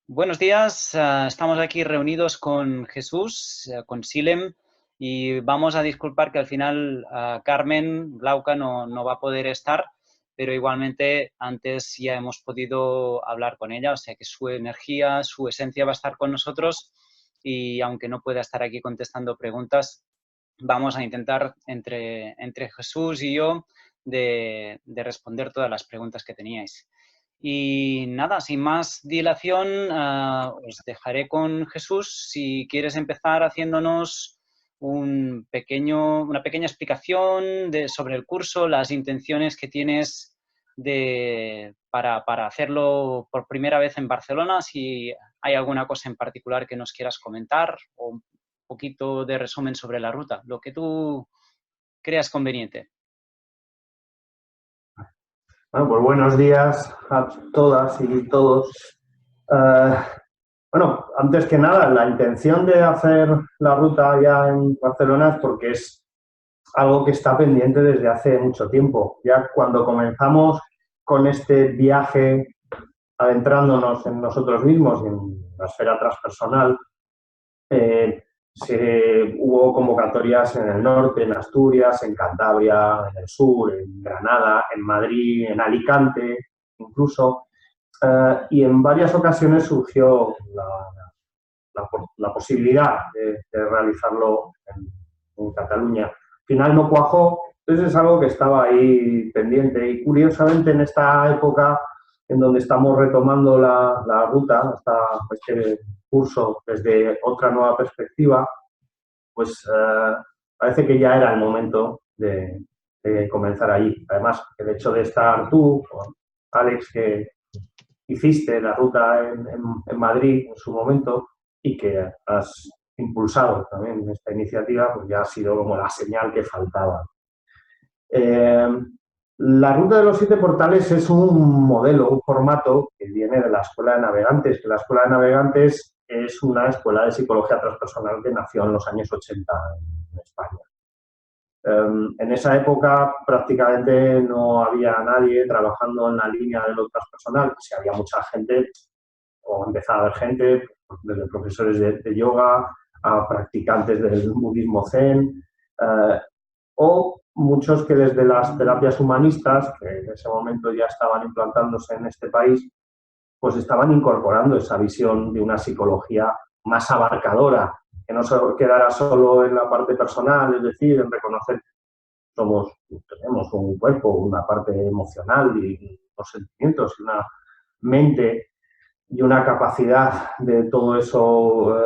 Buenos días, estamos aquí reunidos con Jesús, con Silem, y vamos a disculpar que al final Carmen Glauca no va a poder estar, pero igualmente antes ya hemos podido hablar con ella, o sea que su energía, su esencia va a estar con nosotros y aunque no pueda estar aquí contestando preguntas, vamos a intentar entre Jesús y yo de responder todas las preguntas que teníais. Y nada, sin más dilación, os dejaré con Jesús. Si quieres empezar haciéndonos una pequeña explicación sobre el curso, las intenciones que tienes para hacerlo por primera vez en Barcelona, si hay alguna cosa en particular que nos quieras comentar o un poquito de resumen sobre la ruta, lo que tú creas conveniente. Bueno, pues buenos días a todas y todos. Eh, bueno, antes que nada, la intención de hacer la ruta ya en Barcelona es porque es algo que está pendiente desde hace mucho tiempo. Ya cuando comenzamos con este viaje, adentrándonos en nosotros mismos y en la esfera transpersonal, hubo convocatorias en el norte, en Asturias, en Cantabria, en el sur, en Granada, en Madrid, en Alicante, incluso. Y en varias ocasiones surgió la posibilidad de realizarlo en Cataluña. Al final no cuajó, entonces es algo que estaba ahí pendiente. Y curiosamente en esta época en donde estamos retomando la ruta, este curso desde otra nueva perspectiva, pues parece que ya era el momento de comenzar allí. Además, el hecho de estar tú, con Alex, que hiciste la ruta en Madrid en su momento y que has impulsado también esta iniciativa, pues ya ha sido como la señal que faltaba. La Ruta de los Siete Portales es un modelo, un formato que viene de la Escuela de Navegantes, que la Escuela de Navegantes es una escuela de psicología transpersonal que nació en los años 80 en España. En esa época prácticamente no había nadie trabajando en la línea de lo transpersonal, si había mucha gente, o empezaba a haber gente, desde profesores de yoga a practicantes del budismo zen, o muchos que desde las terapias humanistas, que en ese momento ya estaban implantándose en este país, pues estaban incorporando esa visión de una psicología más abarcadora, que no se quedara solo en la parte personal, es decir, en reconocer que tenemos un cuerpo, una parte emocional y unos sentimientos y una mente y una capacidad de todo eso,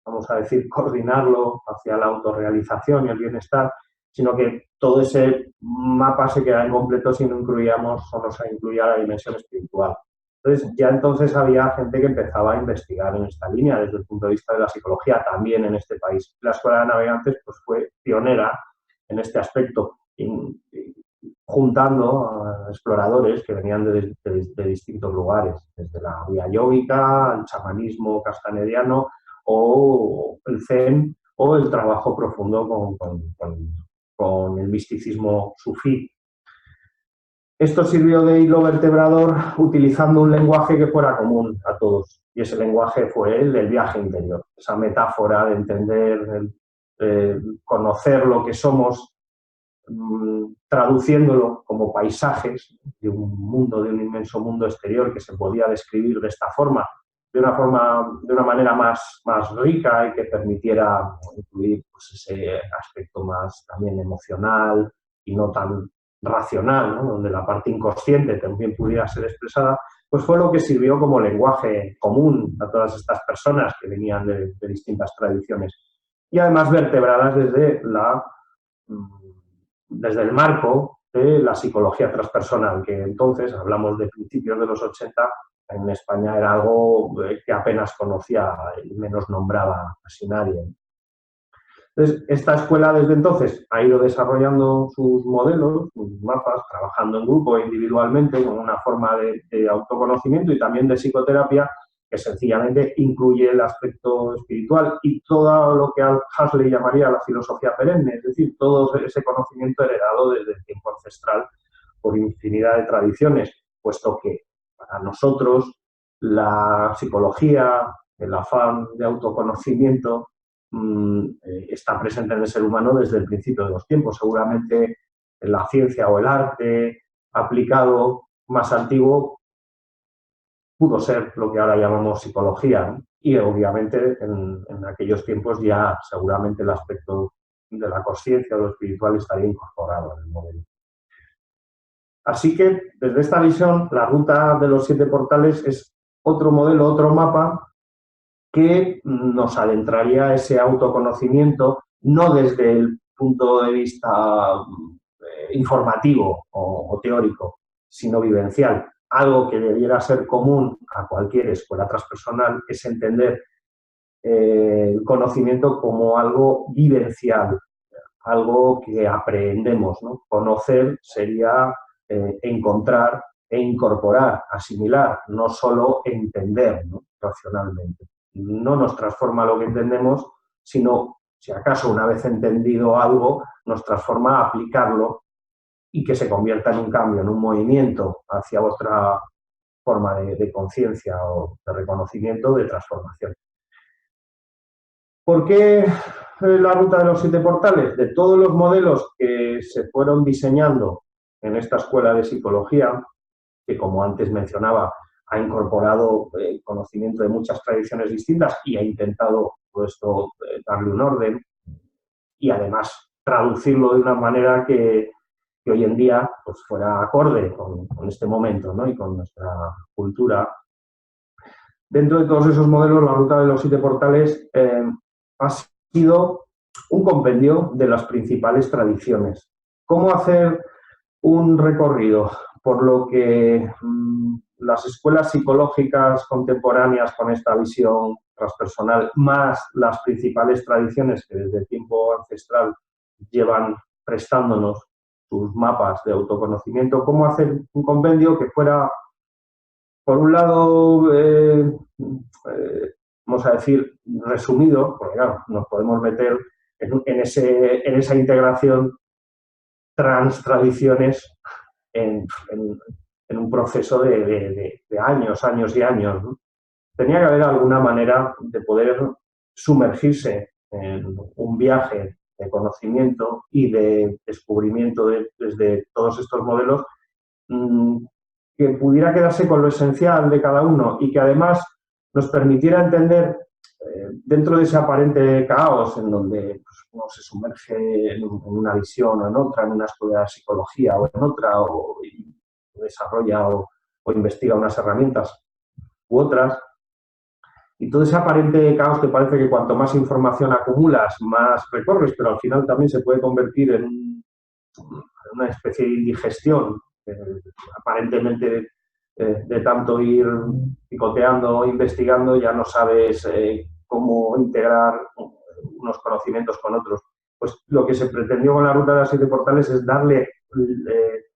vamos a decir, coordinarlo hacia la autorrealización y el bienestar, sino que todo ese mapa se queda incompleto si no incluíamos o no se incluía la dimensión espiritual. Entonces, ya entonces había gente que empezaba a investigar en esta línea desde el punto de vista de la psicología también en este país. La Escuela de Navegantes pues, fue pionera en este aspecto, juntando a exploradores que venían de distintos lugares, desde la vía yógica, el chamanismo castanediano o el zen o el trabajo profundo con el misticismo sufí. Esto sirvió de hilo vertebrador utilizando un lenguaje que fuera común a todos. Y ese lenguaje fue el del viaje interior, esa metáfora de entender, conocer lo que somos, traduciéndolo como paisajes de un inmenso mundo exterior que se podía describir de esta forma, de una manera más rica y que permitiera incluir pues, ese aspecto más también emocional y no tan racional, ¿no? Donde la parte inconsciente también pudiera ser expresada, pues fue lo que sirvió como lenguaje común a todas estas personas que venían de distintas tradiciones y además vertebradas desde el marco de la psicología transpersonal, que entonces, hablamos de principios de los 80, en España era algo que apenas conocía y menos nombraba casi nadie. Entonces, esta escuela desde entonces ha ido desarrollando sus modelos, sus mapas, trabajando en grupo e individualmente con una forma de autoconocimiento y también de psicoterapia que sencillamente incluye el aspecto espiritual y todo lo que Huxley llamaría la filosofía perenne, es decir, todo ese conocimiento heredado desde el tiempo ancestral por infinidad de tradiciones, puesto que para nosotros La psicología, el afán de autoconocimiento, está presente en el ser humano desde el principio de los tiempos. Seguramente la ciencia o el arte aplicado más antiguo pudo ser lo que ahora llamamos psicología, ¿no? Y obviamente en aquellos tiempos ya seguramente el aspecto de la conciencia o lo espiritual estaría incorporado en el modelo. Así que desde esta visión, la ruta de los 7 portales es otro modelo, otro mapa que nos adentraría a ese autoconocimiento, no desde el punto de vista informativo o teórico, sino vivencial. Algo que debiera ser común a cualquier escuela transpersonal es entender el conocimiento como algo vivencial, algo que aprendemos, ¿no? Conocer sería encontrar e incorporar, asimilar, no solo entender, ¿no? Racionalmente. No nos transforma lo que entendemos, sino, si acaso una vez entendido algo, nos transforma a aplicarlo y que se convierta en un cambio, en un movimiento hacia otra forma de conciencia o de reconocimiento, de transformación. ¿Por qué la ruta de los 7 portales? De todos los modelos que se fueron diseñando en esta escuela de psicología, que como antes mencionaba, ha incorporado conocimiento de muchas tradiciones distintas y ha intentado todo esto darle un orden y además traducirlo de una manera que hoy en día pues, fuera acorde con este momento, ¿no? Y con nuestra cultura. Dentro de todos esos modelos, la ruta de los 7 portales ha sido un compendio de las principales tradiciones. ¿Cómo hacer un recorrido por lo que las escuelas psicológicas contemporáneas con esta visión transpersonal, más las principales tradiciones que desde tiempo ancestral llevan prestándonos sus mapas de autoconocimiento? ¿Cómo hacer un compendio que fuera, por un lado, vamos a decir, resumido, porque claro, nos podemos meter en esa integración trans-tradiciones en un proceso de años y años, ¿no? Tenía que haber alguna manera de poder sumergirse en un viaje de conocimiento y de descubrimiento desde todos estos modelos que pudiera quedarse con lo esencial de cada uno y que además nos permitiera entender dentro de ese aparente caos en donde pues, uno se sumerge en una visión o en otra, en una escuela de psicología o en otra, o desarrolla o investiga unas herramientas u otras, y todo ese aparente caos que parece que cuanto más información acumulas, más recorres, pero al final también se puede convertir en una especie de indigestión, aparentemente de tanto ir picoteando o investigando, ya no sabes cómo integrar unos conocimientos con otros. Pues lo que se pretendió con la ruta de los 7 portales es darle,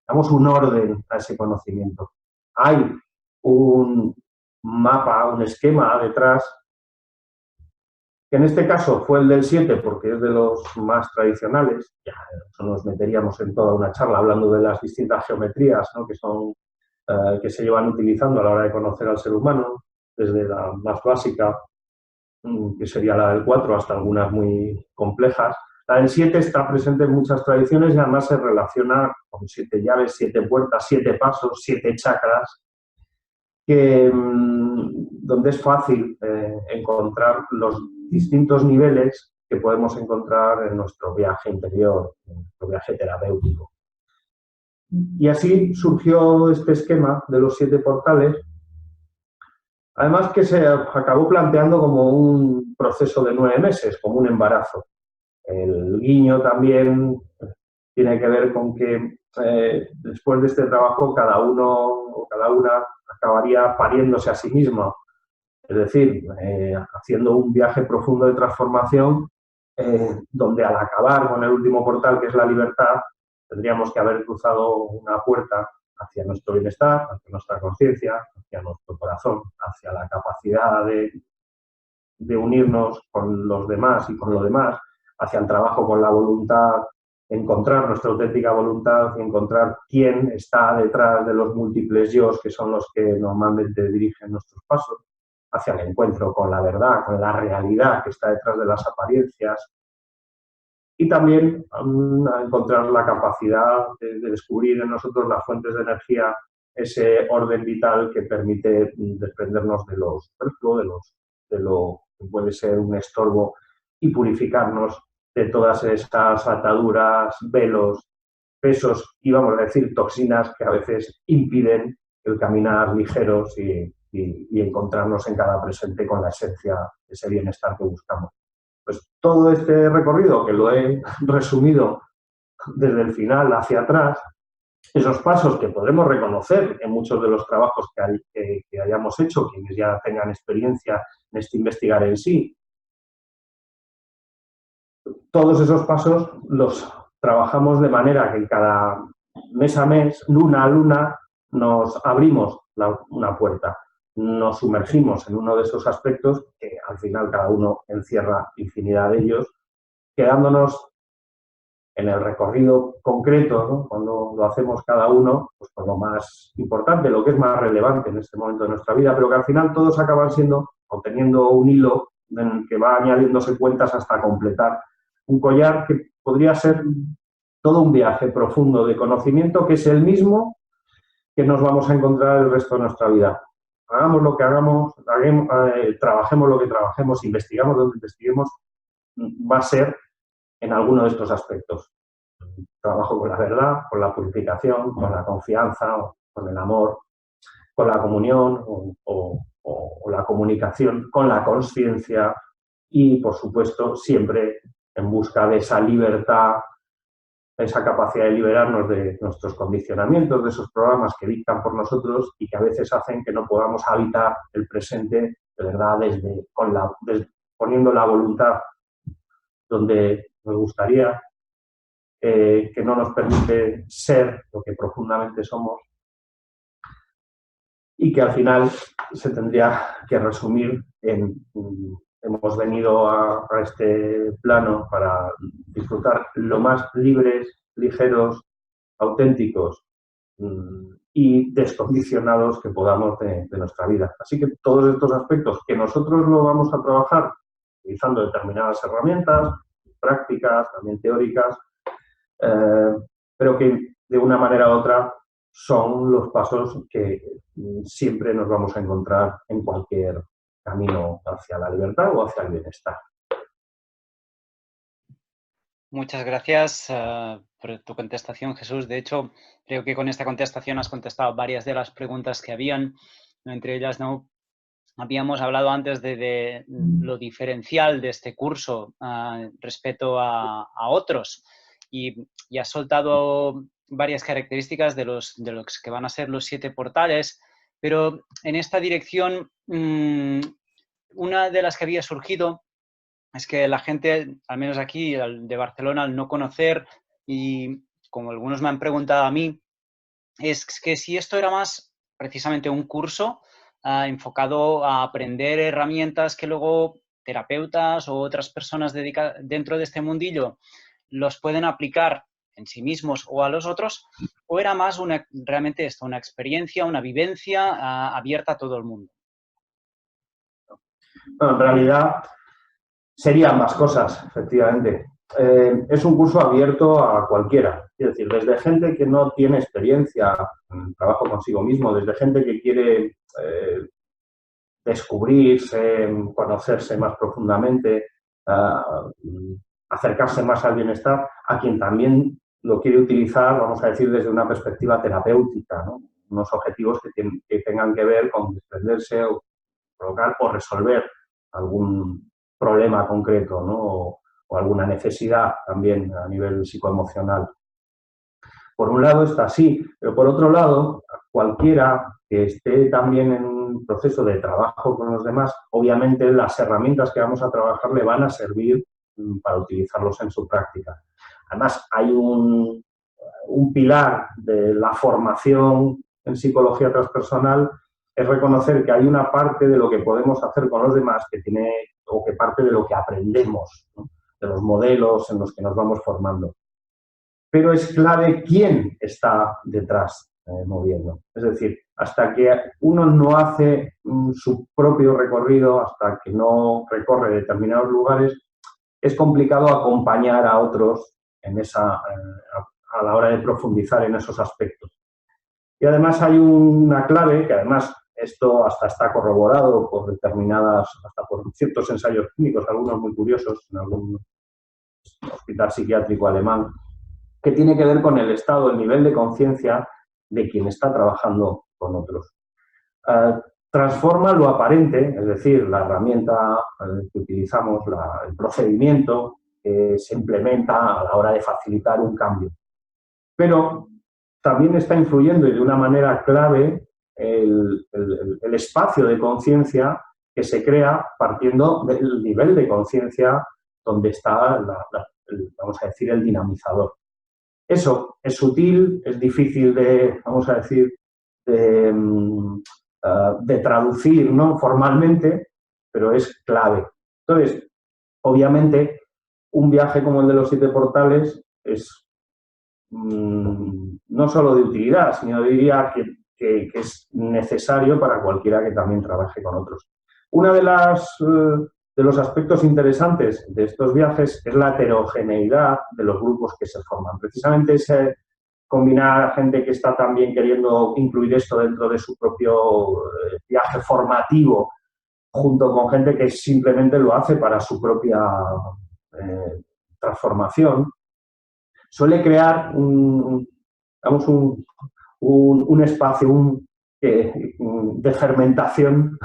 damos un orden a ese conocimiento. Hay un mapa, un esquema detrás, que en este caso fue el del 7 porque es de los más tradicionales. Ya eso nos meteríamos en toda una charla hablando de las distintas geometrías, ¿no? Que se llevan utilizando a la hora de conocer al ser humano, desde la más básica, que sería la del 4, hasta algunas muy complejas. La del 7 está presente en muchas tradiciones y además se relaciona con 7 llaves, 7 puertas, 7 pasos, 7 chakras, donde es fácil encontrar los distintos niveles que podemos encontrar en nuestro viaje interior, en nuestro viaje terapéutico. Y así surgió este esquema de los 7 portales, además que se acabó planteando como un proceso de 9 meses, como un embarazo. El guiño también tiene que ver con que después de este trabajo cada uno o cada una acabaría pariéndose a sí mismo, es decir, haciendo un viaje profundo de transformación donde al acabar con el último portal, que es la libertad, tendríamos que haber cruzado una puerta hacia nuestro bienestar, hacia nuestra conciencia, hacia nuestro corazón, hacia la capacidad de unirnos con los demás y con lo demás, hacia el trabajo con la voluntad encontrar nuestra auténtica voluntad y encontrar quién está detrás de los múltiples yos que son los que normalmente dirigen nuestros pasos hacia el encuentro con la verdad, con la realidad que está detrás de las apariencias, y también a encontrar la capacidad de descubrir en nosotros las fuentes de energía, ese orden vital que permite desprendernos de lo superfluo, de lo que puede ser un estorbo, y purificarnos de todas esas ataduras, velos, pesos y, vamos a decir, toxinas que a veces impiden el caminar ligeros y encontrarnos en cada presente con la esencia de ese bienestar que buscamos. Pues todo este recorrido, que lo he resumido desde el final hacia atrás, esos pasos que podremos reconocer en muchos de los trabajos que hayamos hecho, quienes ya tengan experiencia en este investigar en sí, todos esos pasos los trabajamos de manera que cada mes a mes, luna a luna, nos abrimos una puerta, nos sumergimos en uno de esos aspectos que al final cada uno encierra infinidad de ellos, quedándonos en el recorrido concreto, ¿no? Cuando lo hacemos cada uno, pues con lo más importante, lo que es más relevante en este momento de nuestra vida, pero que al final todos acaban siendo o teniendo un hilo en el que va añadiéndose cuentas hasta completar un collar que podría ser todo un viaje profundo de conocimiento que es el mismo que nos vamos a encontrar el resto de nuestra vida. Hagamos lo que hagamos, trabajemos lo que trabajemos, investigamos lo que investiguemos, va a ser en alguno de estos aspectos. Trabajo con la verdad, con la purificación, con la confianza, con el amor, con la comunión o la comunicación, con la consciencia y, por supuesto, siempre en busca de esa libertad, esa capacidad de liberarnos de nuestros condicionamientos, de esos programas que dictan por nosotros y que a veces hacen que no podamos habitar el presente de verdad poniendo la voluntad donde nos gustaría, que no nos permite ser lo que profundamente somos y que al final se tendría que resumir en hemos venido a este plano para disfrutar lo más libres, ligeros, auténticos y descondicionados que podamos de nuestra vida. Así que todos estos aspectos que nosotros lo vamos a trabajar utilizando determinadas herramientas, prácticas, también teóricas, pero que de una manera u otra son los pasos que siempre nos vamos a encontrar en cualquier camino hacia la libertad o hacia el bienestar. Muchas gracias por tu contestación, Jesús. De hecho, creo que con esta contestación has contestado varias de las preguntas que habían. Entre ellas, ¿no? Habíamos hablado antes de lo diferencial de este curso respecto a otros y has soltado varias características de los que van a ser los 7 portales, pero en esta dirección una de las que había surgido es que la gente, al menos aquí de Barcelona, al no conocer, y como algunos me han preguntado a mí, es que si esto era más precisamente un curso enfocado a aprender herramientas que luego terapeutas o otras personas dentro de este mundillo los pueden aplicar en sí mismos o a los otros, o era más realmente esto, una experiencia, una vivencia abierta a todo el mundo. Bueno, en realidad serían ambas cosas, efectivamente. Es un curso abierto a cualquiera, es decir, desde gente que no tiene experiencia en trabajo consigo mismo, desde gente que quiere descubrirse, conocerse más profundamente, acercarse más al bienestar, a quien también lo quiere utilizar, vamos a decir, desde una perspectiva terapéutica, ¿no? Unos objetivos que tengan que ver con desprenderse o provocar o resolver algún problema concreto, ¿no? O alguna necesidad también a nivel psicoemocional. Por un lado está así, pero por otro lado, cualquiera que esté también en un proceso de trabajo con los demás, obviamente las herramientas que vamos a trabajar le van a servir para utilizarlos en su práctica. Además, hay un pilar de la formación en psicología transpersonal, es reconocer que hay una parte de lo que podemos hacer con los demás que parte de lo que aprendemos, ¿no? De los modelos en los que nos vamos formando. pero es clave quién está detrás moviendo. Es decir, hasta que uno no hace su propio recorrido, hasta que no recorre determinados lugares, es complicado acompañar a otros en a la hora de profundizar en esos aspectos. Y además hay una clave, que además esto hasta está corroborado por hasta por ciertos ensayos clínicos, algunos muy curiosos, en algún hospital psiquiátrico alemán, que tiene que ver con el estado, el nivel de conciencia de quien está trabajando con otros. Transforma lo aparente, es decir, la herramienta que utilizamos, el procedimiento que se implementa a la hora de facilitar un cambio. Pero también está influyendo y de una manera clave el espacio de conciencia que se crea partiendo del nivel de conciencia donde está, vamos a decir, el dinamizador. Eso es sutil, es difícil de, vamos a decir, de traducir, ¿no?, formalmente, pero es clave. Entonces, obviamente, un viaje como el de los 7 portales es no solo de utilidad, sino diría que es necesario para cualquiera que también trabaje con otros. Una de los aspectos interesantes de estos viajes es la heterogeneidad de los grupos que se forman. Precisamente ese combinar a gente que está también queriendo incluir esto dentro de su propio viaje formativo, junto con gente que simplemente lo hace para su propia transformación, suele crear un espacio de fermentación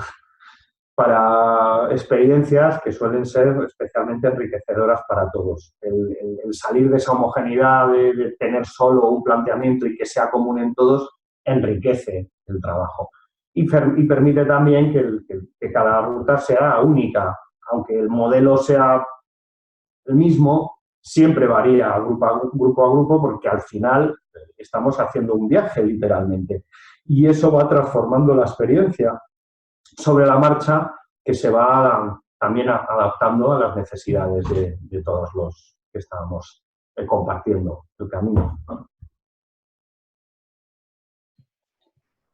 para experiencias que suelen ser especialmente enriquecedoras para todos. El salir de esa homogeneidad de tener solo un planteamiento y que sea común en todos, enriquece el trabajo. Y permite también que cada ruta sea única, aunque el modelo sea el mismo, siempre varía grupo a grupo porque al final estamos haciendo un viaje literalmente y eso va transformando la experiencia sobre la marcha, que se va también adaptando a las necesidades de todos los que estamos compartiendo el camino, ¿no?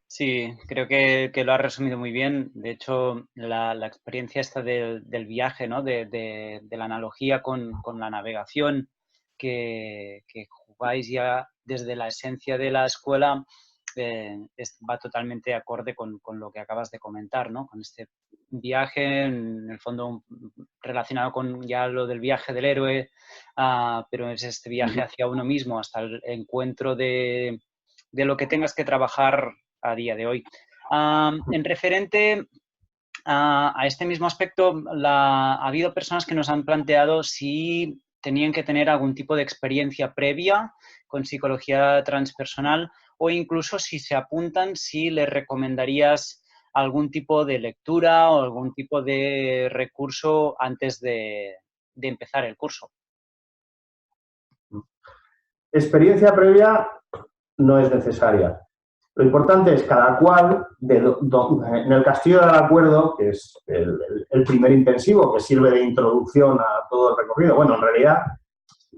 Sí, creo que lo has resumido muy bien. De hecho, la experiencia esta del viaje, ¿no?, de la analogía con la navegación que jugáis ya desde la esencia de la escuela, va totalmente acorde con lo que acabas de comentar, ¿no? Con este viaje, en el fondo relacionado con ya lo del viaje del héroe, pero es este viaje hacia uno mismo, hasta el encuentro de lo que tengas que trabajar a día de hoy. En referente a este mismo aspecto, ha habido personas que nos han planteado si tenían que tener algún tipo de experiencia previa con psicología transpersonal o incluso si se apuntan, si les recomendarías algún tipo de lectura o algún tipo de recurso antes de empezar el curso. Experiencia previa no es necesaria. Lo importante es cada cual, en el Castillo del Acuerdo, que es el primer intensivo que sirve de introducción a todo el recorrido. Bueno, en realidad,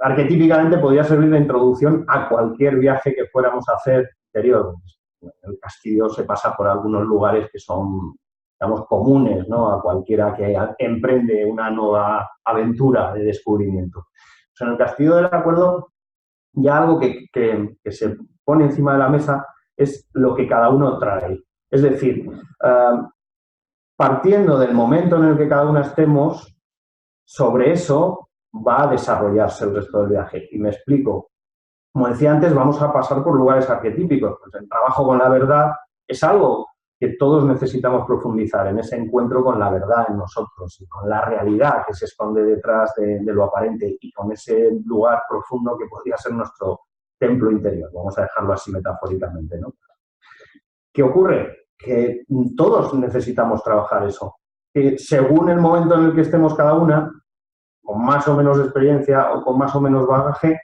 arquetípicamente podría servir de introducción a cualquier viaje que fuéramos a hacer interior. El Castillo se pasa por algunos lugares que son, digamos, comunes, ¿no?, a cualquiera que emprende una nueva aventura de descubrimiento. Pues en el Castillo del Acuerdo, ya algo que se pone encima de la mesa es lo que cada uno trae. Es decir, partiendo del momento en el que cada uno estemos, sobre eso va a desarrollarse el resto del viaje. Y me explico. Como decía antes, vamos a pasar por lugares arquetípicos. Pues el trabajo con la verdad es algo que todos necesitamos profundizar en ese encuentro con la verdad en nosotros y con la realidad que se esconde detrás de lo aparente y con ese lugar profundo que podría ser nuestro templo interior. Vamos a dejarlo así metafóricamente, ¿no? ¿Qué ocurre? Que todos necesitamos trabajar eso. Que según el momento en el que estemos cada una, con más o menos experiencia o con más o menos bagaje,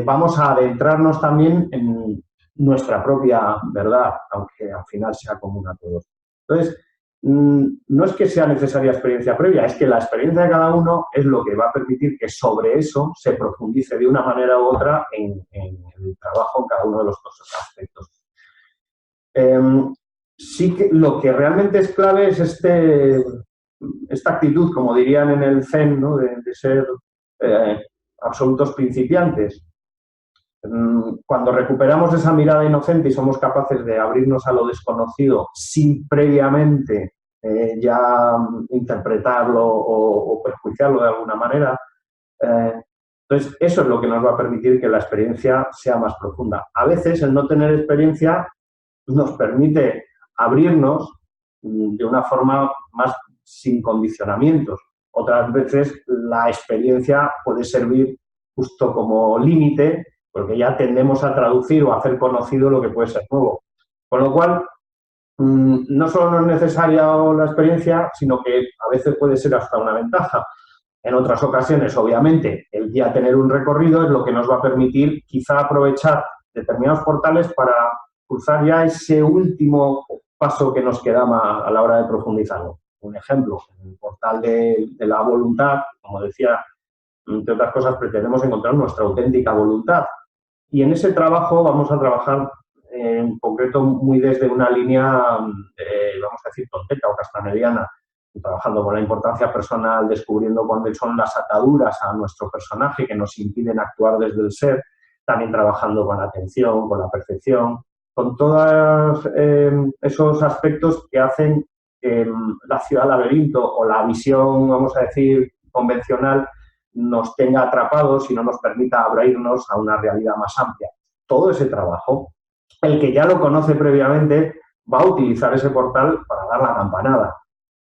vamos a adentrarnos también en nuestra propia verdad, aunque al final sea común a todos. Entonces, no es que sea necesaria experiencia previa, es que la experiencia de cada uno es lo que va a permitir que sobre eso se profundice de una manera u otra en el trabajo en cada uno de los dos aspectos. Sí que lo que realmente es clave es esta actitud, como dirían en el Zen, ¿no? de ser absolutos principiantes. Cuando recuperamos esa mirada inocente y somos capaces de abrirnos a lo desconocido sin previamente ya interpretarlo o perjuiciarlo de alguna manera, entonces eso es lo que nos va a permitir que la experiencia sea más profunda. A veces el no tener experiencia nos permite abrirnos de una forma más sin condicionamientos. Otras veces la experiencia puede servir justo como límite, porque ya tendemos a traducir o a hacer conocido lo que puede ser nuevo. Con lo cual, no solo no es necesaria la experiencia, sino que a veces puede ser hasta una ventaja. En otras ocasiones, obviamente, el ya tener un recorrido es lo que nos va a permitir quizá aprovechar determinados portales para cruzar ya ese último paso que nos queda a la hora de profundizarlo. Un ejemplo, en el portal de la voluntad, como decía, entre otras cosas, pretendemos encontrar nuestra auténtica voluntad. Y en ese trabajo vamos a trabajar en concreto muy desde una línea, vamos a decir, tolteca o castanediana, trabajando con la importancia personal, descubriendo cuáles son las ataduras a nuestro personaje que nos impiden actuar desde el ser, también trabajando con la atención, con la percepción, con todos esos aspectos que hacen que la ciudad laberinto o la visión, vamos a decir, convencional, nos tenga atrapados y no nos permita abrirnos a una realidad más amplia. Todo ese trabajo, el que ya lo conoce previamente, va a utilizar ese portal para dar la campanada,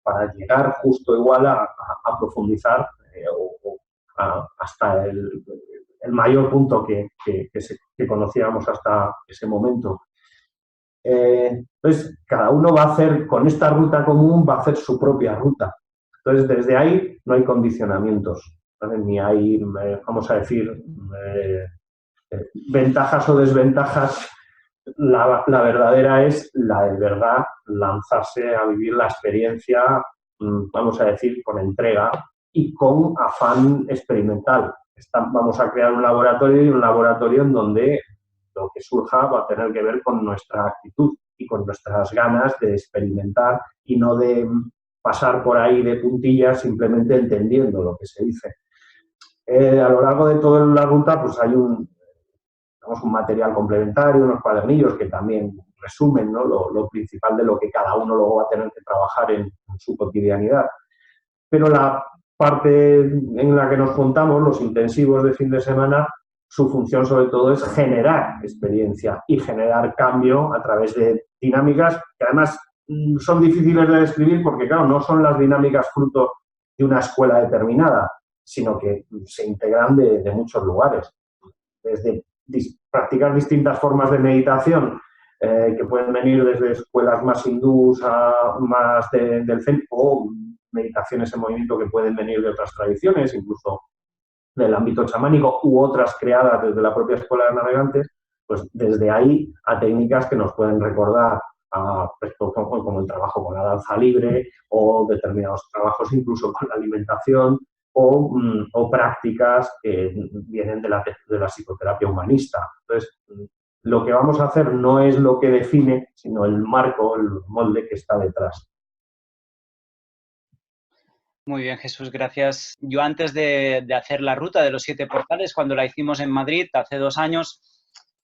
para llegar justo igual a profundizar hasta el mayor punto que conocíamos hasta ese momento. Entonces, cada uno va a hacer, con esta ruta común, va a hacer su propia ruta. Entonces, desde ahí no hay condicionamientos, ¿vale? Ni hay, vamos a decir, ventajas o desventajas. La verdadera es la de verdad lanzarse a vivir la experiencia, vamos a decir, con entrega y con afán experimental. Vamos a crear un laboratorio y un laboratorio en donde lo que surja va a tener que ver con nuestra actitud y con nuestras ganas de experimentar y no de pasar por ahí de puntillas simplemente entendiendo lo que se dice. A lo largo de toda la ruta pues hay un material complementario, unos cuadernillos que también resumen, ¿no? lo principal de lo que cada uno luego va a tener que trabajar en su cotidianidad. Pero la parte en la que nos juntamos, los intensivos de fin de semana, su función sobre todo es generar experiencia y generar cambio a través de dinámicas que además son difíciles de describir porque, claro, no son las dinámicas fruto de una escuela determinada, sino que se integran de muchos lugares. Desde practicar distintas formas de meditación que pueden venir desde escuelas más hindús a más del Zen o meditaciones en movimiento que pueden venir de otras tradiciones, incluso del ámbito chamánico u otras creadas desde la propia escuela de navegantes, pues desde ahí a técnicas que nos pueden recordar pues, como el trabajo con la danza libre o determinados trabajos incluso con la alimentación o prácticas que vienen de la psicoterapia humanista. Entonces, lo que vamos a hacer no es lo que define, sino el marco, el molde que está detrás. Muy bien, Jesús, gracias. Yo antes de hacer la ruta de los 7 portales, cuando la hicimos en Madrid hace 2 años,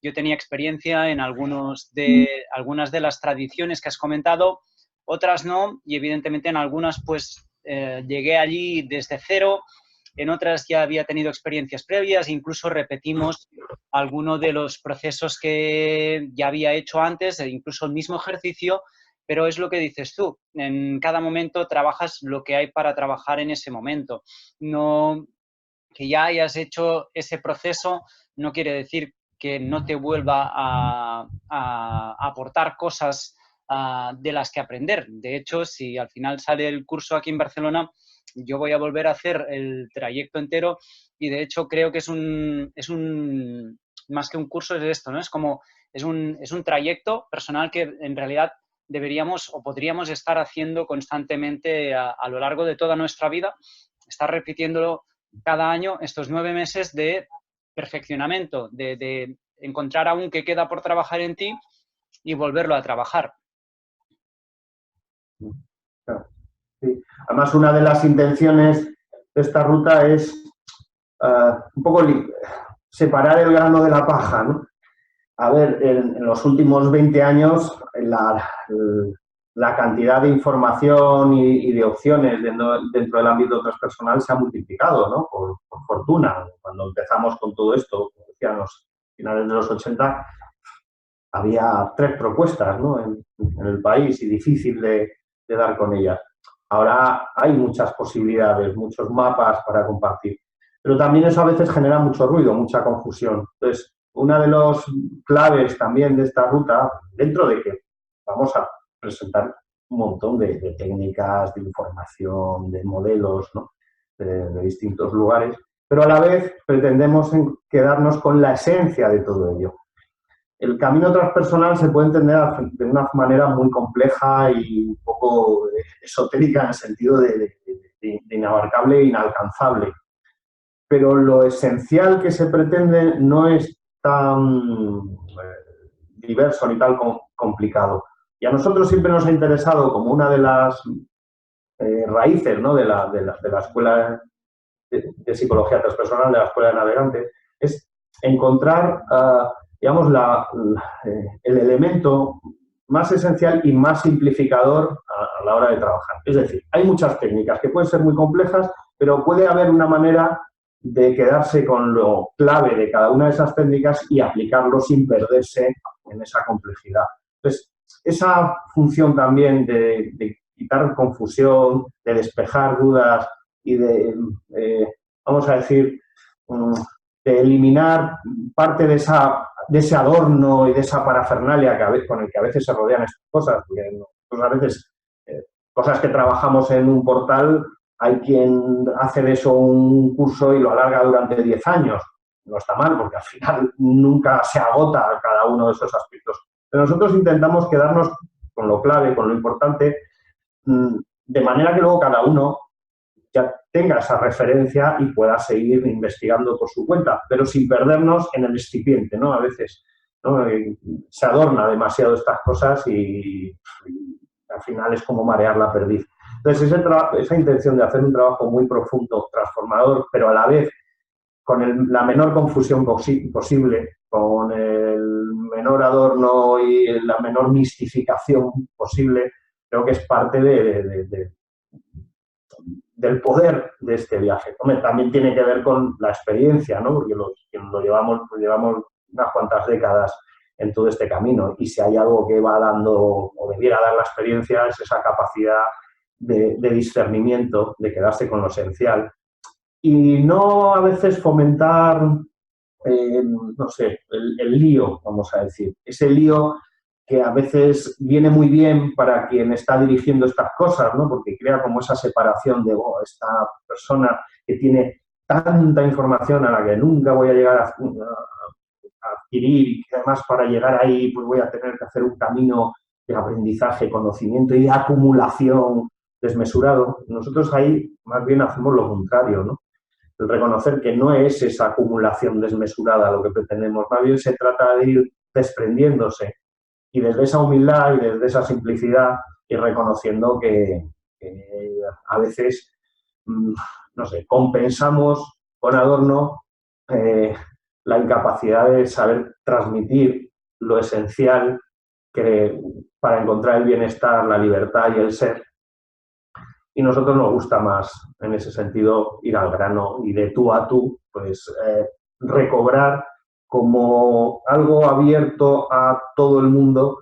yo tenía experiencia en algunas de las tradiciones que has comentado, otras no, y evidentemente en algunas pues llegué allí desde cero, en otras ya había tenido experiencias previas, incluso repetimos algunos de los procesos que ya había hecho antes, e incluso el mismo ejercicio, pero es lo que dices tú, en cada momento trabajas lo que hay para trabajar en ese momento. No, que ya hayas hecho ese proceso no quiere decir que no te vuelva a aportar cosas de las que aprender. De hecho, si al final sale el curso aquí en Barcelona, yo voy a volver a hacer el trayecto entero y de hecho creo que es un más que un curso es esto, ¿no? Es un trayecto personal que en realidad deberíamos o podríamos estar haciendo constantemente a lo largo de toda nuestra vida, estar repitiéndolo cada año estos 9 meses de perfeccionamiento, de encontrar aún que queda por trabajar en ti y volverlo a trabajar. Sí. Además, una de las intenciones de esta ruta es un poco separar el grano de la paja, ¿no? A ver, en los últimos 20 años la cantidad de información y de opciones dentro del ámbito transpersonal se ha multiplicado, ¿no? Por fortuna. Cuando empezamos con todo esto, como decía, en los finales de los 80, había 3 propuestas, ¿no? en el país y difícil de dar con ellas. Ahora hay muchas posibilidades, muchos mapas para compartir. Pero también eso a veces genera mucho ruido, mucha confusión. Entonces, una de las claves también de esta ruta, dentro de que vamos a presentar un montón de técnicas, de información, de modelos, ¿no? de distintos lugares, pero a la vez pretendemos quedarnos con la esencia de todo ello. El camino transpersonal se puede entender de una manera muy compleja y un poco esotérica en el sentido de inabarcable e inalcanzable. Pero lo esencial que se pretende no es tan diverso ni tan complicado. Y a nosotros siempre nos ha interesado como una de las raíces, ¿no? de la Escuela de Psicología Transpersonal, de la Escuela de Navegantes, es encontrar digamos, el elemento más esencial y más simplificador a la hora de trabajar. Es decir, hay muchas técnicas que pueden ser muy complejas, pero puede haber una manera de quedarse con lo clave de cada una de esas técnicas y aplicarlo sin perderse en esa complejidad. Entonces, esa función también de quitar confusión, de despejar dudas y de, vamos a decir, de eliminar parte de ese adorno y de esa parafernalia con el que a veces se rodean estas cosas. Porque nosotros a veces, cosas que trabajamos en un portal, hay quien hace de eso un curso y lo alarga durante 10 años. No está mal, porque al final nunca se agota cada uno de esos aspectos. Pero nosotros intentamos quedarnos con lo clave, con lo importante, de manera que luego cada uno ya tenga esa referencia y pueda seguir investigando por su cuenta, pero sin perdernos en el excipiente, ¿no? A veces, ¿no? Se adorna demasiado estas cosas y al final es como marear la perdiz. Entonces, esa intención de hacer un trabajo muy profundo, transformador, pero a la vez con la menor confusión posible, con el menor adorno y la menor mistificación posible, creo que es parte del poder de este viaje. Hombre, también tiene que ver con la experiencia, ¿no? Porque lo llevamos unas cuantas décadas en todo este camino, y si hay algo que va dando o debiera dar la experiencia es esa capacidad de discernimiento, de quedarse con lo esencial y no a veces fomentar, no sé, el lío, vamos a decir, ese lío que a veces viene muy bien para quien está dirigiendo estas cosas, ¿no? Porque crea como esa separación de esta persona que tiene tanta información a la que nunca voy a llegar a adquirir, y que además para llegar ahí pues voy a tener que hacer un camino de aprendizaje, conocimiento y de acumulación desmesurado. Nosotros ahí más bien hacemos lo contrario, ¿no? El reconocer que no es esa acumulación desmesurada lo que pretendemos, más bien se trata de ir desprendiéndose. Y desde esa humildad y desde esa simplicidad ir reconociendo que a veces, no sé, compensamos con adorno la incapacidad de saber transmitir lo esencial para encontrar el bienestar, la libertad y el ser. Y a nosotros nos gusta más, en ese sentido, ir al grano y de tú a tú, pues recobrar como algo abierto a todo el mundo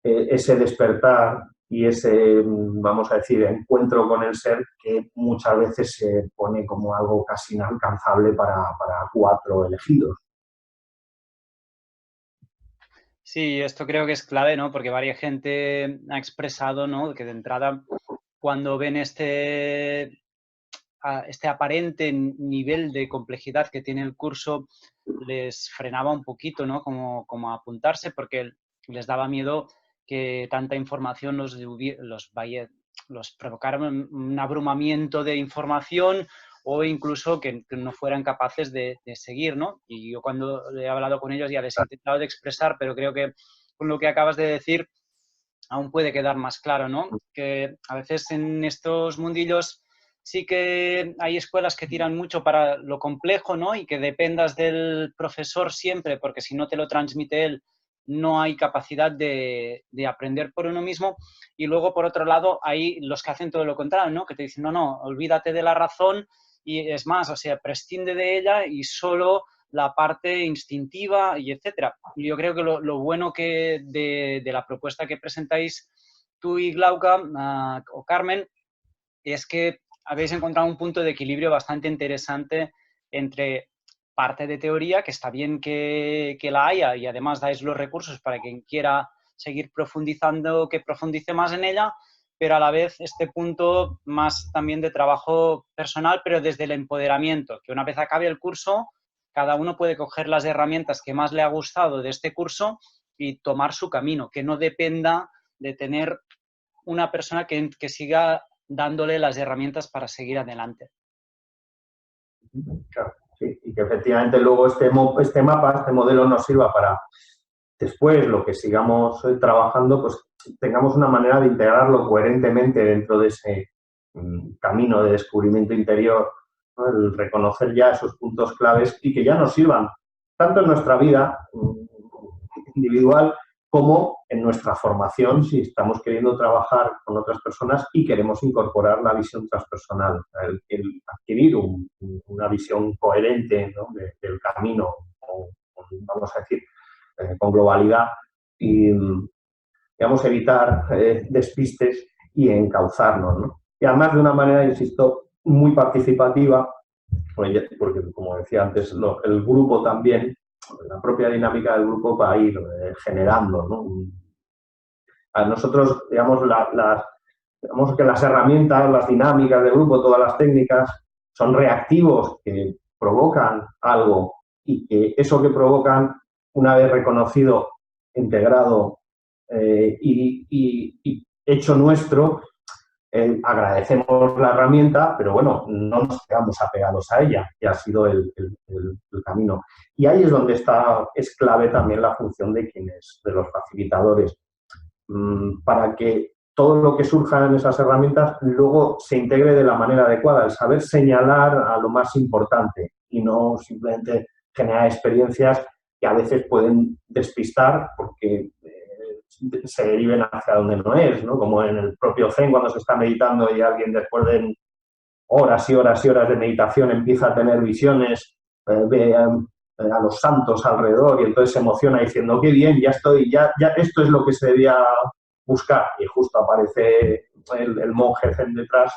ese despertar y ese, vamos a decir, encuentro con el ser que muchas veces se pone como algo casi inalcanzable para 4 elegidos. Sí, esto creo que es clave, ¿no? Porque varias gente ha expresado, ¿no? Que de entrada, cuando ven este aparente nivel de complejidad que tiene el curso, les frenaba un poquito, ¿no? Como a apuntarse, porque les daba miedo que tanta información los provocara un abrumamiento de información o incluso que no fueran capaces de seguir, ¿no? Y yo cuando he hablado con ellos ya les he intentado de expresar, pero creo que con lo que acabas de decir aún puede quedar más claro, ¿no? Que a veces en estos mundillos sí que hay escuelas que tiran mucho para lo complejo, ¿no? Y que dependas del profesor siempre, porque si no te lo transmite él, no hay capacidad de aprender por uno mismo. Y luego, por otro lado, hay los que hacen todo lo contrario, ¿no? Que te dicen, no, no, olvídate de la razón y es más, o sea, prescinde de ella y solo la parte instintiva y etcétera. Y yo creo que lo bueno que de la propuesta que presentáis tú y Glauca o Carmen es que habéis encontrado un punto de equilibrio bastante interesante entre parte de teoría, que está bien que la haya y además dais los recursos para quien quiera seguir profundizando, que profundice más en ella, pero a la vez este punto más también de trabajo personal, pero desde el empoderamiento, que una vez acabe el curso, cada uno puede coger las herramientas que más le ha gustado de este curso y tomar su camino, que no dependa de tener una persona que siga dándole las herramientas para seguir adelante. Claro, sí, y que efectivamente luego este mapa, este modelo nos sirva para después lo que sigamos trabajando, pues tengamos una manera de integrarlo coherentemente dentro de ese camino de descubrimiento interior, ¿no? El reconocer ya esos puntos claves y que ya nos sirvan tanto en nuestra vida individual como en nuestra formación si estamos queriendo trabajar con otras personas y queremos incorporar la visión transpersonal, el adquirir una visión coherente, ¿no? del camino, vamos a decir, con globalidad y, digamos, evitar despistes y encauzarnos, ¿no? Y además de una manera, insisto, muy participativa, porque como decía antes, el grupo también, la propia dinámica del grupo va a ir generando, ¿no? A nosotros, digamos, digamos que las herramientas, las dinámicas del grupo, todas las técnicas, son reactivos que provocan algo y que eso que provocan, una vez reconocido, integrado y hecho nuestro, agradecemos la herramienta, pero bueno, no nos quedamos apegados a ella, que ha sido el camino. Y ahí es donde es clave también la función de los facilitadores, para que todo lo que surja en esas herramientas luego se integre de la manera adecuada, el saber señalar a lo más importante y no simplemente generar experiencias que a veces pueden despistar porque se deriven hacia donde no es, ¿no? Como en el propio Zen, cuando se está meditando y alguien después de horas y horas y horas de meditación empieza a tener visiones, ve a los santos alrededor y entonces se emociona diciendo, qué bien, ya estoy, ya esto es lo que se debía buscar. Y justo aparece el monje Zen detrás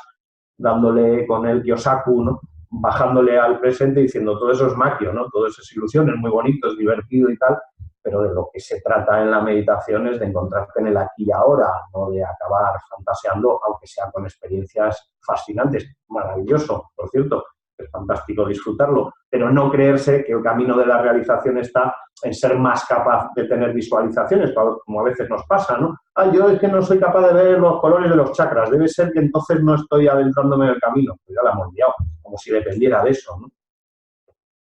dándole con el Kyosaku, ¿no? Bajándole al presente diciendo, todo eso es maquio, ¿no? Todo eso es ilusión, es muy bonito, es divertido y tal, pero de lo que se trata en la meditación es de encontrarte en el aquí y ahora, no de acabar fantaseando, aunque sea con experiencias fascinantes. Maravilloso, por cierto, es fantástico disfrutarlo, pero no creerse que el camino de la realización está en ser más capaz de tener visualizaciones, como a veces nos pasa, ¿no? Yo es que no soy capaz de ver los colores de los chakras, debe ser que entonces no estoy adentrándome en el camino. Pues ya la hemos liado, como si dependiera de eso, ¿no?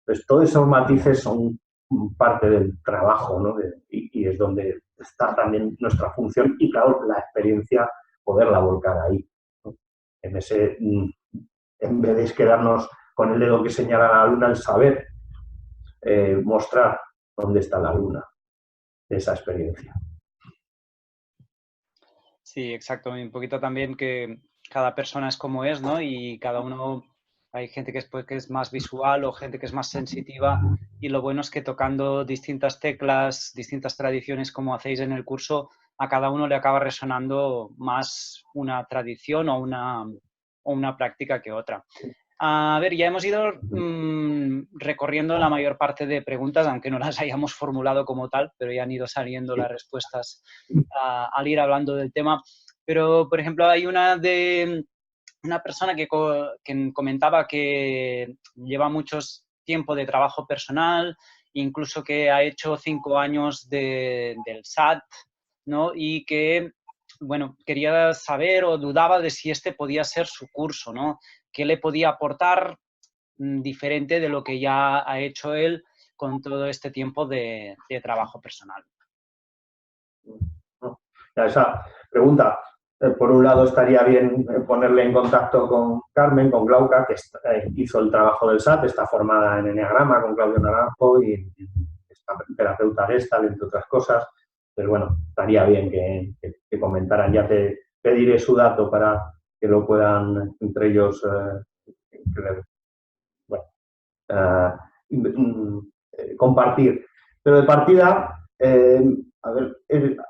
Pues todos esos matices son parte del trabajo, ¿no? Y es donde está también nuestra función y, claro, la experiencia, poderla volcar ahí, ¿no? En vez de quedarnos con el dedo que señala la luna, el saber mostrar dónde está la luna de esa experiencia. Sí, exacto. Un poquito también que cada persona es como es, ¿no? Y cada uno, hay gente que es más visual o gente que es más sensitiva y lo bueno es que tocando distintas teclas, distintas tradiciones como hacéis en el curso, a cada uno le acaba resonando más una tradición o una práctica que otra. A ver, ya hemos ido recorriendo la mayor parte de preguntas, aunque no las hayamos formulado como tal, pero ya han ido saliendo las respuestas al ir hablando del tema. Pero, por ejemplo, hay una persona que comentaba que lleva mucho tiempo de trabajo personal, incluso que ha hecho 5 años del SAT, ¿no? Y que, bueno, quería saber o dudaba de si este podía ser su curso, ¿no? ¿Qué le podía aportar diferente de lo que ya ha hecho él con todo este tiempo de trabajo personal? ¿No? Esa pregunta, por un lado, estaría bien ponerle en contacto con Carmen, con Glauca, que hizo el trabajo del SAT, está formada en Eneagrama con Claudio Naranjo y es terapeuta Gestalt, entre otras cosas. Pero bueno, estaría bien que comentaran. Ya te pediré su dato para que lo puedan entre ellos bueno, compartir. Pero de partida, a ver,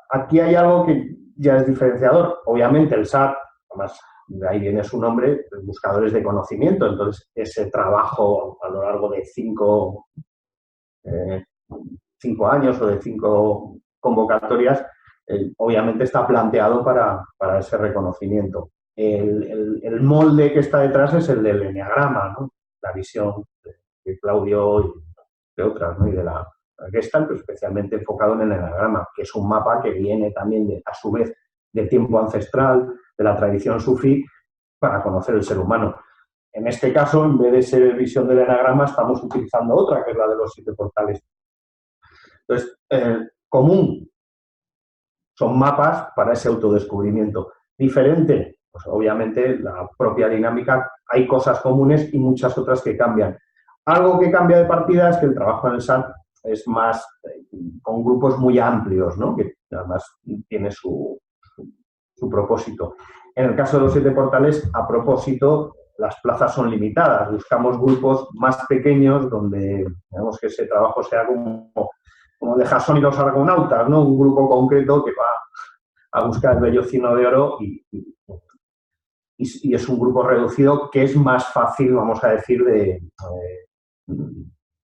aquí hay algo que ya es diferenciador. Obviamente el SAT, además de ahí viene su nombre, buscadores de conocimiento. Entonces, ese trabajo a lo largo de 5 años o de 5 convocatorias, obviamente está planteado para ese reconocimiento. El molde que está detrás es el del eneagrama, ¿no? La visión de Claudio y de otras, ¿no? Y de la Gestalt, pero especialmente enfocado en el eneagrama, que es un mapa que viene también, a su vez, de tiempo ancestral, de la tradición sufí, para conocer el ser humano. En este caso, en vez de ser visión del eneagrama, estamos utilizando otra, que es la de los 7 portales. Entonces, común son mapas para ese autodescubrimiento. Diferente, pues obviamente la propia dinámica, hay cosas comunes y muchas otras que cambian. Algo que cambia de partida es que el trabajo en el SAT es más con grupos muy amplios, ¿no? Que además tiene su propósito. En el caso de los 7 portales, a propósito, las plazas son limitadas. Buscamos grupos más pequeños donde digamos que ese trabajo sea como de Jasón y los argonautas, ¿no? Un grupo concreto que va a buscar el vellocino de oro y es un grupo reducido que es más fácil, vamos a decir, de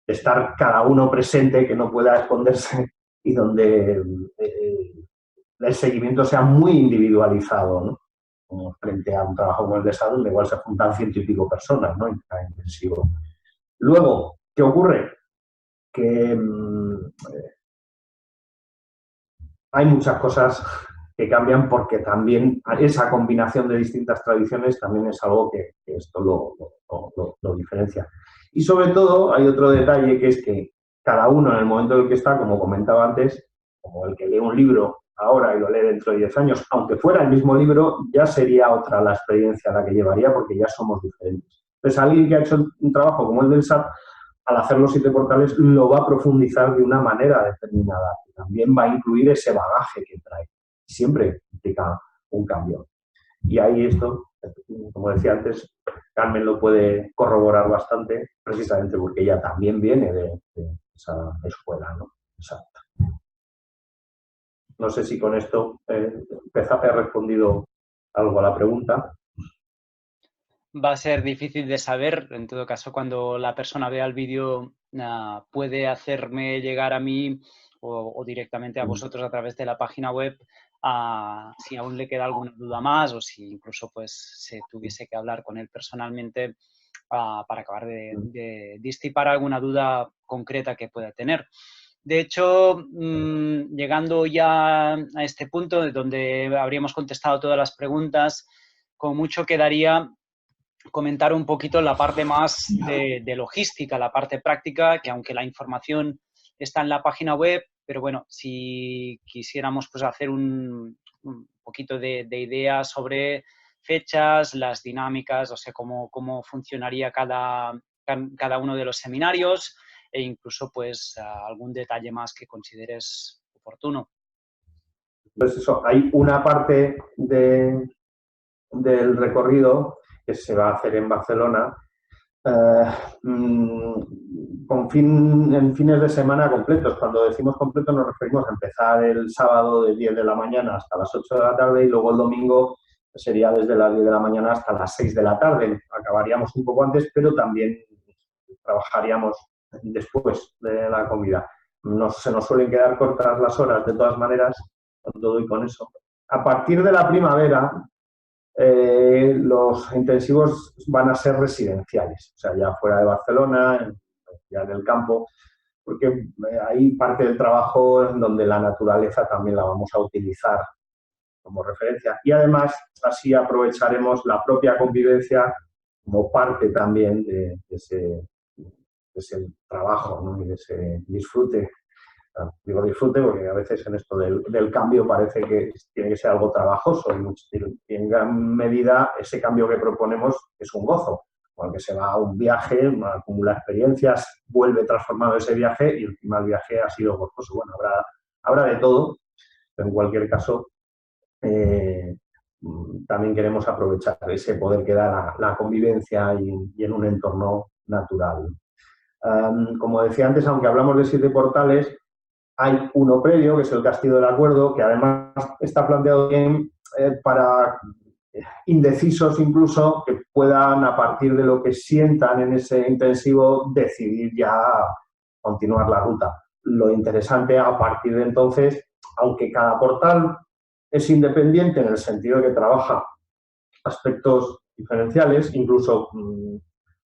estar cada uno presente, que no pueda esconderse y donde el seguimiento sea muy individualizado, ¿no? Como frente a un trabajo como el de SAT, donde igual se juntan 100 y pico personas, ¿no? En cada intensivo. Luego, ¿qué ocurre? Que hay muchas cosas que cambian porque también esa combinación de distintas tradiciones también es algo que esto lo diferencia. Y sobre todo hay otro detalle que es que cada uno en el momento en el que está, como comentaba antes, como el que lee un libro ahora y lo lee dentro de 10 años, aunque fuera el mismo libro, ya sería otra la experiencia la que llevaría porque ya somos diferentes. Entonces, alguien que ha hecho un trabajo como el del SAT, al hacer los 7 portales, lo va a profundizar de una manera determinada. También va a incluir ese bagaje que trae. Siempre implica un cambio. Y ahí esto, como decía antes, Carmen lo puede corroborar bastante, precisamente porque ella también viene de esa escuela, ¿no? Exacto. No sé si con esto he respondido algo a la pregunta. Va a ser difícil de saber, en todo caso, cuando la persona vea el vídeo puede hacerme llegar a mí o directamente a vosotros a través de la página web si aún le queda alguna duda más o si incluso pues se tuviese que hablar con él personalmente para acabar de distipar alguna duda concreta que pueda tener. De hecho, llegando ya a este punto de donde habríamos contestado todas las preguntas, como mucho quedaría comentar un poquito la parte más de logística, la parte práctica, que aunque la información está en la página web, pero bueno, si quisiéramos pues hacer un poquito de idea sobre fechas, las dinámicas, o sea, cómo funcionaría cada uno de los seminarios e incluso pues algún detalle más que consideres oportuno. Pues eso, hay una parte del recorrido que se va a hacer en Barcelona en fines de semana completos. Cuando decimos completo nos referimos a empezar el sábado de 10 de la mañana hasta las 8 de la tarde y luego el domingo sería desde las 10 de la mañana hasta las 6 de la tarde. Acabaríamos un poco antes, pero también trabajaríamos después de la comida. Se nos suelen quedar cortas las horas, de todas maneras, con todo y con eso. A partir de la primavera, los intensivos van a ser residenciales, o sea, ya fuera de Barcelona, ya en el campo. porque hay parte del trabajo en donde la naturaleza también la vamos a utilizar como referencia. Y además, así aprovecharemos la propia convivencia como parte también de ese trabajo, ¿no? Y de ese disfrute. Digo disfrute porque a veces en esto del cambio parece que tiene que ser algo trabajoso y en gran medida ese cambio que proponemos es un gozo. Porque se va a un viaje, acumula experiencias, vuelve transformado ese viaje y encima el viaje ha sido gozoso. Bueno, habrá de todo, pero en cualquier caso también queremos aprovechar ese poder que da la convivencia y en un entorno natural. Como decía antes, aunque hablamos de 7 portales, hay uno previo, que es el Castillo del Acuerdo, que además está planteado bien para indecisos incluso, que puedan, a partir de lo que sientan en ese intensivo, decidir ya continuar la ruta. Lo interesante a partir de entonces, aunque cada portal es independiente en el sentido de que trabaja aspectos diferenciales, incluso,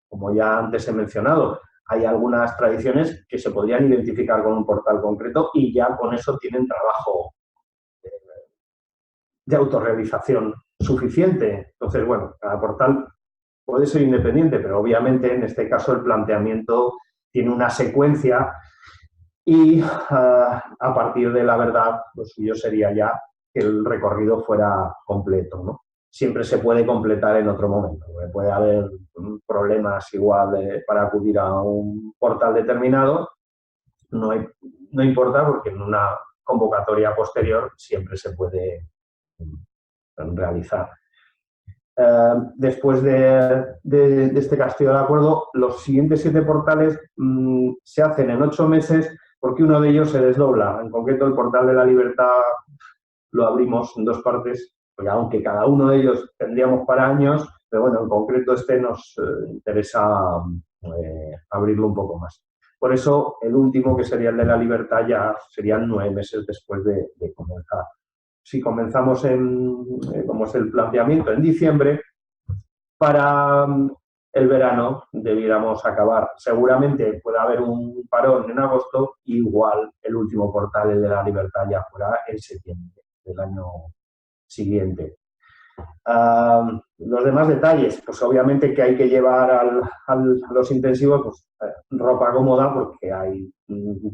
como ya antes he mencionado, hay algunas tradiciones que se podrían identificar con un portal concreto y ya con eso tienen trabajo de autorrealización suficiente. Entonces, bueno, cada portal puede ser independiente, pero obviamente en este caso el planteamiento tiene una secuencia y a partir de la verdad lo suyo sería ya que el recorrido fuera completo, ¿no? Siempre se puede completar en otro momento. Puede haber problemas igual para acudir a un portal determinado, no importa porque en una convocatoria posterior siempre se puede realizar. Después de este Castillo del Acuerdo, los siguientes 7 portales se hacen en 8 meses porque uno de ellos se desdobla. En concreto, el Portal de la Libertad lo abrimos en 2 partes, porque aunque cada uno de ellos tendríamos para años, pero bueno, en concreto este nos interesa abrirlo un poco más. Por eso, el último, que sería el de la Libertad, ya serían 9 meses después de comenzar. Si comenzamos como es el planteamiento, en diciembre, para el verano debiéramos acabar. Seguramente puede haber un parón en agosto, igual el último portal, el de la Libertad, ya fuera en septiembre del año siguiente. Los demás detalles, pues obviamente que hay que llevar a los intensivos pues, ropa cómoda porque hay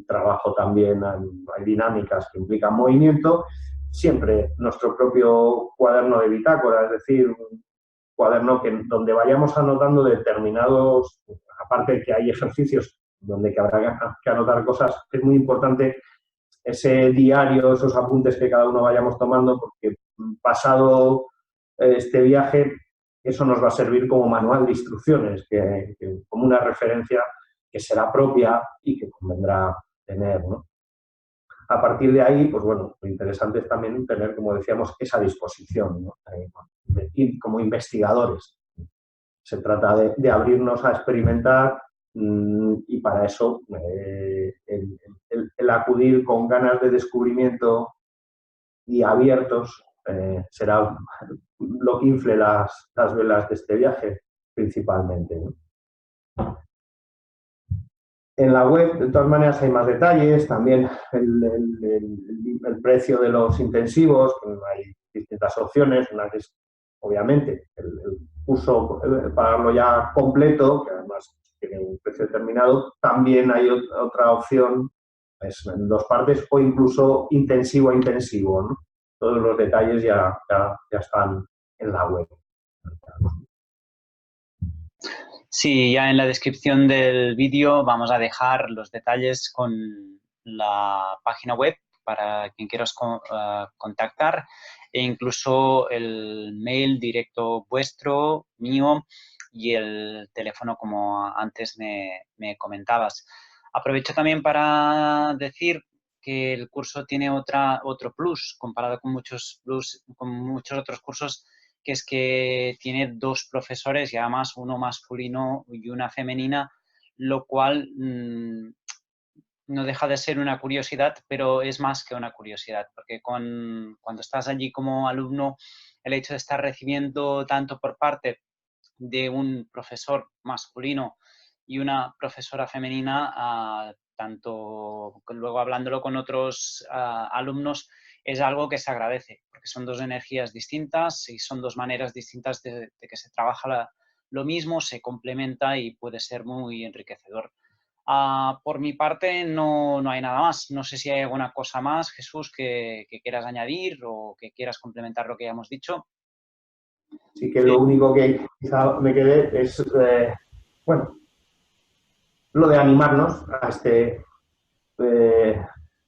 trabajo también, hay dinámicas que implican movimiento. Siempre nuestro propio cuaderno de bitácora, es decir, un cuaderno donde vayamos anotando determinados, aparte de que hay ejercicios donde habrá que anotar cosas, es muy importante ese diario, esos apuntes que cada uno vayamos tomando, porque pasado este viaje, eso nos va a servir como manual de instrucciones, como una referencia que será propia y que convendrá tener, ¿no? A partir de ahí, pues bueno, lo interesante es también tener, como decíamos, esa disposición, ¿no? Ir como investigadores. Se trata de abrirnos a experimentar y para eso el acudir con ganas de descubrimiento y abiertos será lo que infle las velas de este viaje principalmente, ¿no? En la web, de todas maneras, hay más detalles, también el precio de los intensivos, hay distintas opciones, una que es, obviamente, el curso, pagarlo ya completo, que además tiene un precio determinado. También hay otra opción, es en 2 partes, o incluso intensivo a intensivo, ¿no? Todos los detalles ya están en la web. Sí, ya en la descripción del vídeo vamos a dejar los detalles con la página web para quien quieras contactar e incluso el mail directo vuestro, mío y el teléfono como antes me comentabas. Aprovecho también para decir que el curso tiene otro plus comparado con muchos otros cursos, que es que tiene 2 profesores y además uno masculino y una femenina, lo cual no deja de ser una curiosidad, pero es más que una curiosidad, porque cuando estás allí como alumno, el hecho de estar recibiendo tanto por parte de un profesor masculino y una profesora femenina tanto luego hablándolo con otros alumnos, es algo que se agradece, porque son dos energías distintas y son dos maneras distintas de que se trabaja lo mismo, se complementa y puede ser muy enriquecedor. Por mi parte no hay nada más. No sé si hay alguna cosa más, Jesús, que quieras añadir o que quieras complementar lo que ya hemos dicho. Sí que lo único que quizá me quedé es, bueno, lo de animarnos a este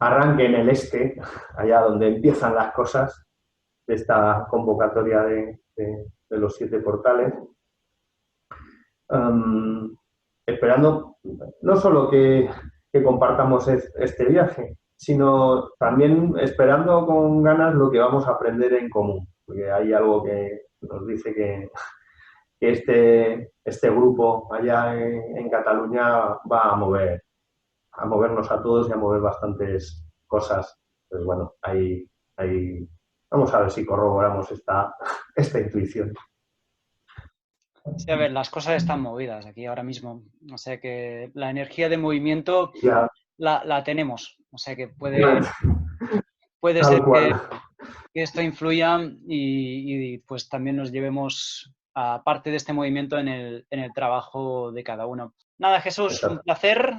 arranque en el este, allá donde empiezan las cosas de esta convocatoria de los 7 portales. Esperando no solo que compartamos este viaje, sino también esperando con ganas lo que vamos a aprender en común, porque hay algo que nos dice que este grupo allá en Cataluña va a movernos a todos y a mover bastantes cosas. Pues bueno, vamos a ver si corroboramos esta intuición. Sí, a ver, las cosas están movidas aquí ahora mismo. O sea que la energía de movimiento Ya, la tenemos. O sea que puede tal ser cual. que esto influya y pues también nos llevemos a parte de este movimiento en el trabajo de cada uno. Nada, Jesús, un Exacto. placer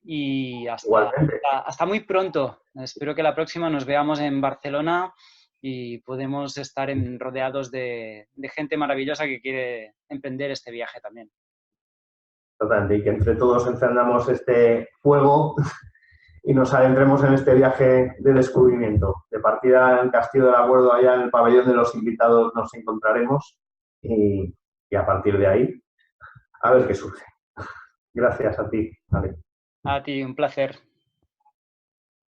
y Igualmente. hasta muy pronto. Espero que la próxima nos veamos en Barcelona y podemos estar rodeados de gente maravillosa que quiere emprender este viaje también. Totalmente. Y que entre todos encendamos este fuego y nos adentremos en este viaje de descubrimiento. De partida en el Castillo del Acuerdo, allá en el pabellón de los invitados, nos encontraremos y a partir de ahí, a ver qué surge. Gracias a ti, Ale. A ti, un placer.